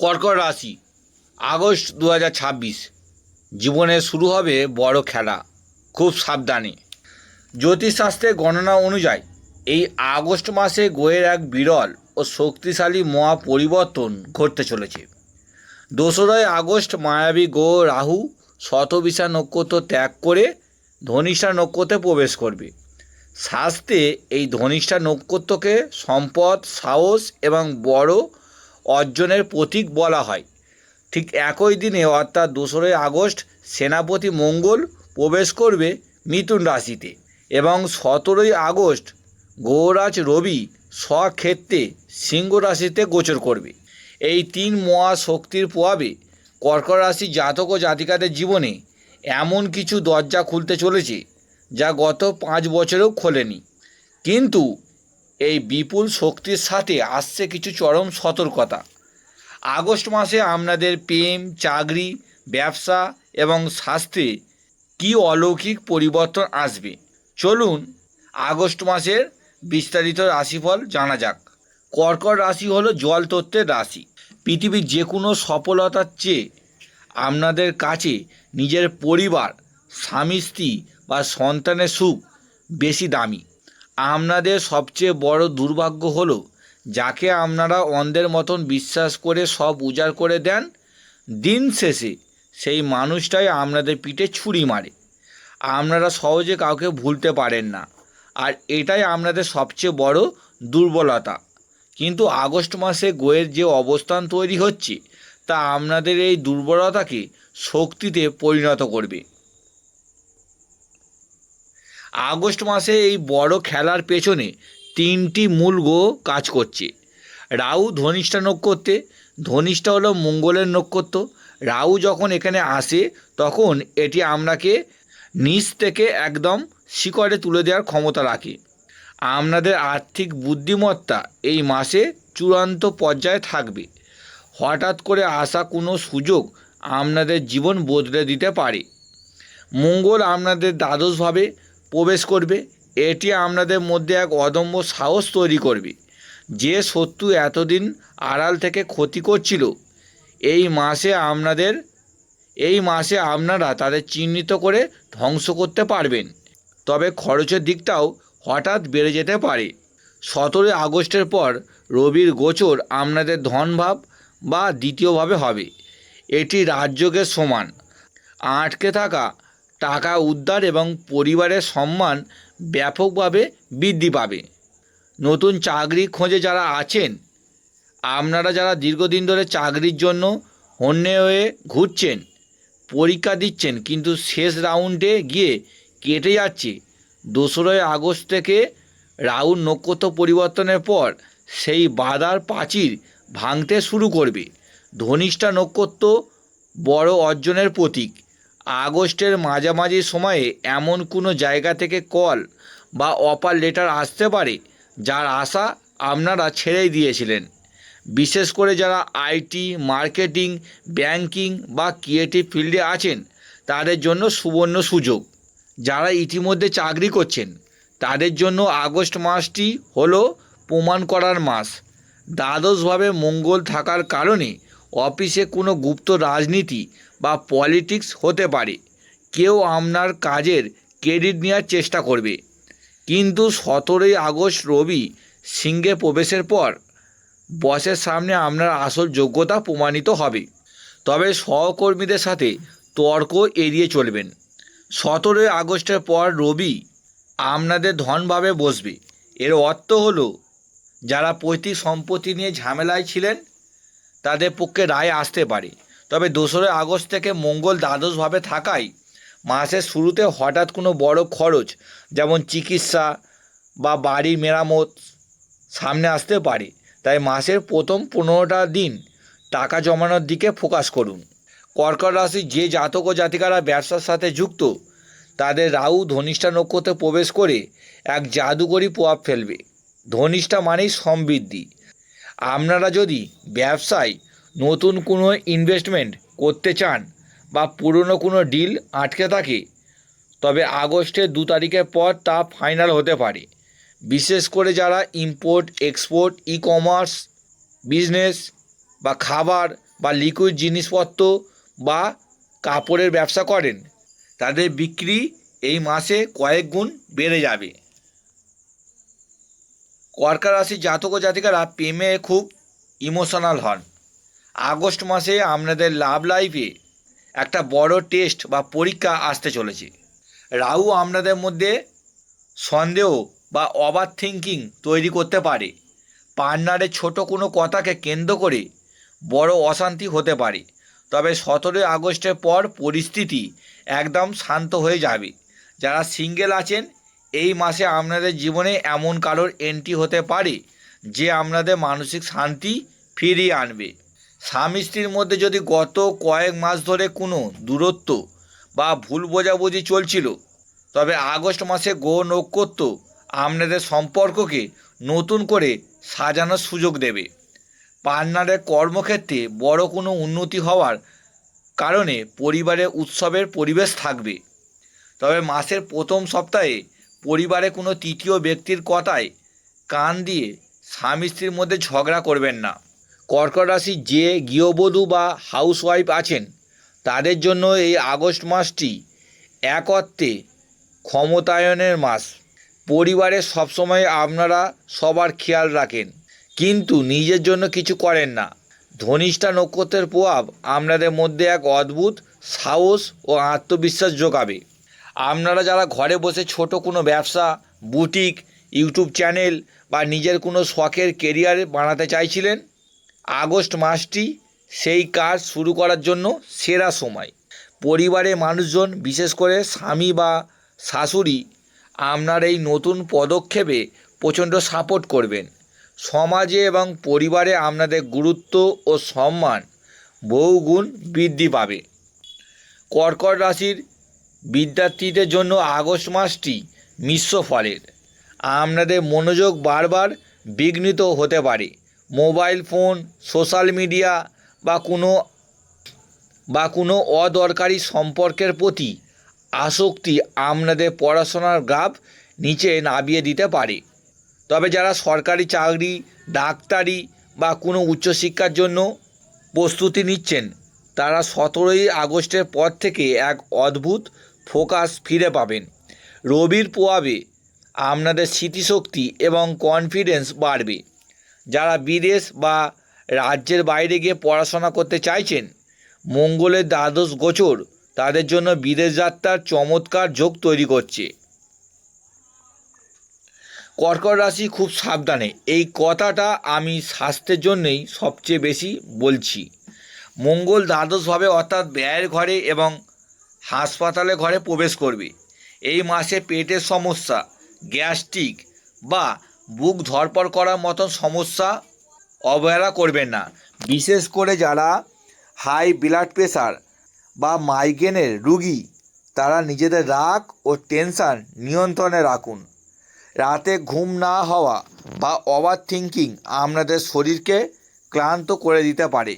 কর্কট রাশি, আগস্ট 2026। জীবনে শুরু হবে বড় খেলা, খুব সাবধানে। জ্যোতিষশাস্ত্রের গণনা অনুযায়ী এই আগস্ট মাসে গ্রহের এক বিরল ও শক্তিশালী মহা পরিবর্তন ঘটতে চলেছে। 2রা আগস্ট মায়াবী গ্রহ রাহু শতবিশা নক্ষত্র ত্যাগ করে ধনিষ্ঠা নক্ষত্রে প্রবেশ করবে। শাস্ত্রে এই ধনিষ্ঠা নক্ষত্রকে সম্পদ, সাহস এবং বড় অর্জনের প্রতীক বলা হয়। ঠিক একই দিনে অর্থাৎ 2রা আগস্ট সেনাপতি মঙ্গল প্রবেশ করবে মিথুন রাশিতে এবং 17ই আগস্ট গ্রহরাজ রবি স্বক্ষেত্রে সিংহ রাশিতে গোচর করবে। এই তিন মহাশক্তির প্রভাবে কর্কট রাশি জাতক ও জাতিকাদের জীবনে এমন কিছু দরজা খুলতে চলেছে যা গত 5 বছরেও খোলেনি। কিন্তু এই বিপুল শক্তির সাথে আসছে কিছু চরম সতর্কতা। আগস্ট মাসে আপনাদের প্রেম, চাকরি, ব্যবসা এবং স্বাস্থ্যে কী অলৌকিক পরিবর্তন আসবে, চলুন আগস্ট মাসের বিস্তারিত রাশিফল জানা যাক। কর্কট রাশি হলো জল তত্ত্বের রাশি। পৃথিবীর যে কোনো সফলতার চেয়ে আপনাদের কাছে নিজের পরিবার, স্বামী স্ত্রী বা সন্তানের সুখ বেশি দামি। আপনাদের সবচেয়ে বড় দুর্ভাগ্য হলো যাকে আপনারা অন্ধের মতন বিশ্বাস করে সব উজাড় করে দেন, দিন শেষে সেই মানুষটাই আপনাদের পিঠে ছুরি মারে। আপনারা সহজে কাউকে ভুলতে পারেন না, আর এটাই আপনাদের সবচেয়ে বড় দুর্বলতা। কিন্তু আগস্ট মাসে গ্রহের যে অবস্থান তৈরি হচ্ছে তা আপনাদের এই দুর্বলতাকে শক্তিতে পরিণত করবে। আগস্ট মাসে এই বড় খেলার পেছনে 3টি মূল গ্রহ কাজ করছে। রাহু ধনিষ্ঠা নক্ষত্রে। ধনিষ্ঠা হলো মঙ্গলের নক্ষত্র। রাহু যখন এখানে আসে তখন এটি আপনাকে নিচ থেকে একদম শিখরে তুলে দেওয়ার ক্ষমতা রাখে। আপনাদের আর্থিক বুদ্ধিমত্তা এই মাসে চূড়ান্ত পর্যায়ে থাকবে। হঠাৎ করে আসা কোনো সুযোগ আপনাদের জীবন বদলে দিতে পারে। মঙ্গল আপনাদের দ্বাদশভাবে প্রবেশ করবে। এটি আপনাদের মধ্যে এক অদম্য সাহস তৈরি করবে। যে শত্রু এতদিন আড়াল থেকে ক্ষতি করছিল, এই মাসে আপনারা তাদের চিহ্নিত করে ধ্বংস করতে পারবেন। তবে খরচের দিকটাও হঠাৎ বেড়ে যেতে পারে। 17 আগস্টের পর রবির গোচর আপনাদের ধনভাব বা দ্বিতীয়ভাবে হবে। এটি রাজযোগের সমান। আটকে থাকা টাকা উদ্ধার এবং পরিবারের সম্মান ব্যাপকভাবে বৃদ্ধি পাবে। নতুন চাকরি খোঁজে যারা আছেন, আপনারা যারা দীর্ঘদিন ধরে চাকরির জন্য হন্যে হয়ে ঘুরছেন, পরীক্ষা দিচ্ছেন কিন্তু শেষ রাউন্ডে গিয়ে কেটে যাচ্ছে, 2রা আগস্ট থেকে রাহুর নক্ষত্র পরিবর্তনের পর সেই বাধার প্রাচীর ভাঙতে শুরু করবে। ধনিষ্ঠা নক্ষত্র বড় অর্জনের প্রতীক। আগস্টের মাঝামাঝি সময়ে এমন কোনো জায়গা থেকে কল বা অফার লেটার আসতে পারে যার আশা আপনারা ছেড়েই দিয়েছিলেন। বিশেষ করে যারা আইটি, মার্কেটিং, ব্যাংকিং বা ক্রিয়েটিভ ফিল্ডে আছেন তাদের জন্য সুবর্ণ সুযোগ। যারা ইতিমধ্যে চাকরি করছেন তাদের জন্য আগস্ট মাসটি হলো প্রমাণ করার মাস। দ্বাদশভাবে মঙ্গল থাকার কারণে অফিসে কোনো গুপ্ত রাজনীতি বা পলিটিক্স হতে পারে। কেউ আপনার কাজের ক্রেডিট নেওয়ার চেষ্টা করবে। কিন্তু 17ই আগস্ট রবি সিংহে প্রবেশের পর বসের সামনে আপনার আসল যোগ্যতা প্রমাণিত হবে। তবে সহকর্মীদের সাথে তর্ক এড়িয়ে চলবেন। 17ই আগস্টের পর রবি আপনাদের ধনভাবে বসবে। এর অর্থ হলো যারা পৈতৃক সম্পত্তি নিয়ে ঝামেলায় ছিলেন তাদের পক্ষে রায় আসতে পারে। তবে 2রা আগস্ট থেকে মঙ্গল দ্বাদশভাবে থাকায় মাসের শুরুতে হঠাৎ কোনো বড় খরচ যেমন চিকিৎসা বা বাড়ি মেরামত সামনে আসতে পারে। তাই মাসের প্রথম 15টা দিন টাকা জমানোর দিকে ফোকাস করুন। কর্কট রাশি যে জাতক ও জাতিকারা ব্যবসার সাথে যুক্ত তাদের রাহু ধনিষ্ঠা নক্ষত্রে প্রবেশ করে এক জাদুকরী প্রভাব ফেলবে। ধনিষ্ঠা মানেই সমৃদ্ধি। আপনারা যদি ব্যবসায় নতুন কোনো ইনভেস্টমেন্ট করতে চান বা পুরনো কোনো ডিল আটকে থাকে, তবে আগস্টের 2 তারিখের পর তা ফাইনাল হতে পারে। বিশেষ করে যারা import, export, e commerce business বা খাবার বা লিকুইড জিনিসপত্র বা কাপড়ের ব্যবসা করেন, তাদের বিক্রি এই মাসে কয়েক গুণ বেড়ে যাবে। কর্কট রাশির জাতক ও জাতিকারা প্রেমে খুব ইমোশনাল হন। আগস্ট মাসে আপনাদের লাভ লাইফে একটা বড় টেস্ট বা পরীক্ষা আসতে চলেছে। রাহু আপনাদের মধ্যে সন্দেহ বা ওভার থিঙ্কিং তৈরি করতে পারে। পার্টনারের ছোট কোনো কথাকে কেন্দ্র করে বড় অশান্তি হতে পারে। তবে 17 আগস্টের পর পরিস্থিতি একদম শান্ত হয়ে যাবে। যারা সিঙ্গেল আছেন, এই মাসে আপনাদের জীবনে এমন কারোর এন্ট্রি হতে পারে যে আপনাদের মানসিক শান্তি ফিরিয়ে আনবে। স্বামী স্ত্রীর মধ্যে যদি গত কয়েক মাস ধরে কোনো দূরত্ব বা ভুল বোঝাবুঝি চলছিল, তবে আগস্ট মাসে গ্রহ নক্ষত্র আপনাদের সম্পর্ককে নতুন করে সাজানোর সুযোগ দেবে। পার্টনারের কর্মক্ষেত্রে বড় কোনো উন্নতি হওয়ার কারণে পরিবারে উৎসবের পরিবেশ থাকবে। তবে মাসের প্রথম সপ্তাহে পরিবারে কোনো তৃতীয় ব্যক্তির কথায় কান দিয়ে স্বামী স্ত্রীর মধ্যে ঝগড়া করবেন না। কর্কট রাশি যে গৃহবধূ বা হাউসওয়াইফ আছেন, তাদের জন্য এই আগস্ট মাসটি এক অর্থে ক্ষমতায়নের মাস। পরিবারে সবসময় আপনারা সবার খেয়াল রাখেন, কিন্তু নিজের জন্য কিছু করেন না। ধনিষ্ঠা নক্ষত্রের প্রভাব আপনাদের মধ্যে এক অদ্ভুত সাহস ও আত্মবিশ্বাস যোগাবে। আপনারা যারা ঘরে বসে ছোট কোনো ব্যবসা, বুটিক, ইউটিউব চ্যানেল বা নিজের কোনো শখের কেরিয়ার বানাতে চাইছিলেন, আগস্ট মাসটি সেই কাজ শুরু করার জন্য সেরা সময়। পরিবারের মানুষজন, বিশেষ করে স্বামী বা শাশুড়ি, আপনার এই নতুন পদক্ষেপে প্রচণ্ড সাপোর্ট করবেন। সমাজে এবং পরিবারে আপনাদের গুরুত্ব ও সম্মান বহুগুণ বৃদ্ধি পাবে। কর্কট রাশির বিদ্যার্থীদের জন্য আগস্ট মাসটি মিশ্র ফলের। আপনাদের মনোযোগ বারবার বিঘ্নিত হতে পারে। মোবাইল ফোন, সোশ্যাল মিডিয়া বা কোনো অদরকারি সম্পর্কের প্রতি আসক্তি আপনাদের পড়াশোনার গ্রাফ নিচে নামিয়ে দিতে পারে। তবে যারা সরকারি চাকরি, ডাক্তারি বা কোনো উচ্চশিক্ষার জন্য প্রস্তুতি নিচ্ছেন, তারা 17 আগস্টের পর থেকে এক অদ্ভুত ফোকাস ফিরে পাবেন। রবির প্রভাবে আপনাদের স্মৃতিশক্তি এবং কনফিডেন্স বাড়বে। যারা বিদেশ বা রাজ্যের বাইরে গিয়ে পড়াশোনা করতে চাইছেন, মঙ্গলের দ্বাদশ গোচর তাদের জন্য বিদেশ যাত্রার চমৎকার যোগ তৈরি করছে। কর্কট রাশি খুব সাবধানে, এই কথাটা আমি স্বাস্থ্যের জন্যই সবচেয়ে বেশি বলছি। মঙ্গল দ্বাদশভাবে অর্থাৎ ব্যয়ের ঘরে এবং হাসপাতালে ঘরে প্রবেশ করবে। এই মাসে পেটের সমস্যা, গ্যাস্ট্রিক বা বুক ধড়ফড় করার মতন সমস্যা অবহেলা করবেন না। বিশেষ করে যারা হাই ব্লাড প্রেশার বা মাইগ্রেনের রুগী, তারা নিজেদের রাগ ও টেনশন নিয়ন্ত্রণে রাখুন। রাতে ঘুম না হওয়া বা ওভার থিঙ্কিং আপনাদের শরীরকে ক্লান্ত করে দিতে পারে।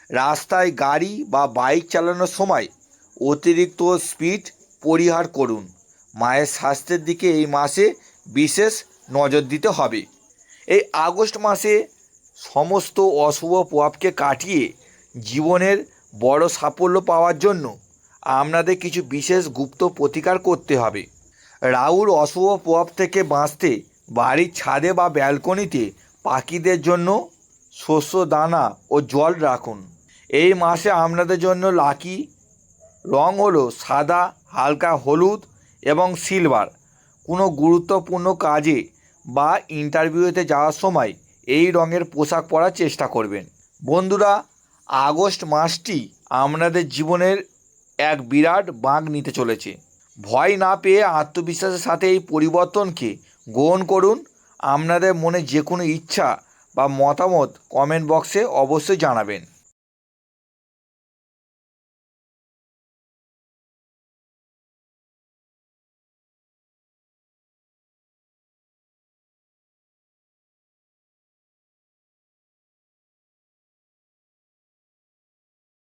রাস্তায় গাড়ি বা বাইক চালানোর সময় অতিরিক্ত স্পিড পরিহার করুন। মায়ের স্বাস্থ্যের দিকে এই মাসে বিশেষ নজর দিতে হবে। এই আগস্ট মাসে সমস্ত অশুভ প্রভাবকে কাটিয়ে জীবনের বড় সাফল্য পাওয়ার জন্য আপনাদের কিছু বিশেষ গুপ্ত প্রতিকার করতে হবে। রাহুর অশুভ প্রভাব থেকে বাঁচতে বাড়ির ছাদে বা ব্যালকনিতে পাখিদের জন্য শস্য দানা ও জল রাখুন। এই মাসে আপনাদের জন্য লাকি রং হলো সাদা, হালকা হলুদ এবং সিলভার। কোনো গুরুত্বপূর্ণ কাজে বা ইন্টারভিউতে যাওয়ার সময় এই রঙের পোশাক পরার চেষ্টা করবেন। বন্ধুরা, আগস্ট মাসটি আপনাদের জীবনের এক বিরাট বাঁক নিতে চলেছে। ভয় না পেয়ে আত্মবিশ্বাসের সাথে এই পরিবর্তনকে গ্রহণ করুন। আপনাদের মনে যে কোনো ইচ্ছা বা মতামত কমেন্ট বক্সে অবশ্যই জানাবেন।